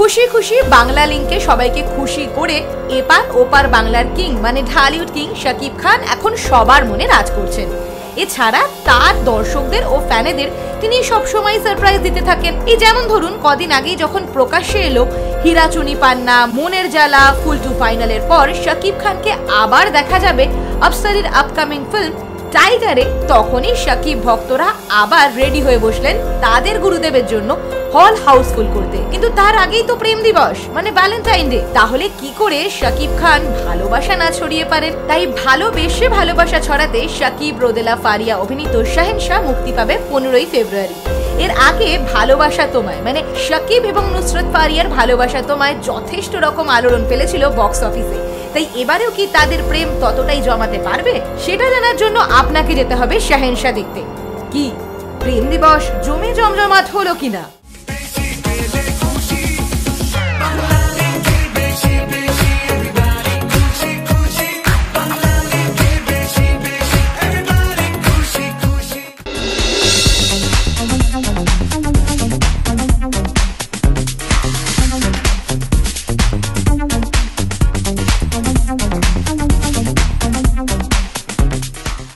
খুশি খুশি বাংলা লিঙ্কে সবাইকে খুশি করে এপার ওপার বাংলার কিং মানে ঢালিউড কিং শাকিব খান এখন সবার মনে রাজ করছেন। এছাড়া তার দর্শকদের ও ফ্যানেদের তিনি সবসময় সারপ্রাইজ দিতে থাকেন। এই যেমন ধরুন কদিন আগেই যখন প্রকাশ্যে এলো হীরাচুনি পান্না, মনের জ্বালা, ফুল টু ফাইনালের পর শাকিব খানকে আবার দেখা যাবে আফসারির আপকামিং ফিল্ম টাইগারে, তখনই শাকিব ভক্তরা আবার রেডি হয়ে বসলেন তাদের গুরুদেবের জন্য হল হাউসফুল করতে। কিন্তু তার আগেই তো প্রেম দিবস মানে ভ্যালেন্টাইন ডে, তাহলে কি করে শাকিব খান ভালোবাসা না ছড়িয়ে পারেন? তাই ভালোবেসে ভালোবাসা ছড়াতে শাকিব, রোদেলা ফারিয়া অভিনীত শাহেনশা মুক্তি পাবে 15ই ফেব্রুয়ারি। এর আগে ভালোবাসা তোমায় মানে শাকিব এবং নুসরত ফারিয়ার ভালোবাসা তোমায় যথেষ্ট রকম আলোড়ন ফেলেছিল বক্স অফিসে। তাই এবারেও কি তাদের প্রেম ততটাই জমাতে পারবে? সেটা জানার জন্য আপনাকে যেতে হবে শাহেনশা দেখতে। কি প্রেম দিবস জমে জমজমাট হলো কিনা?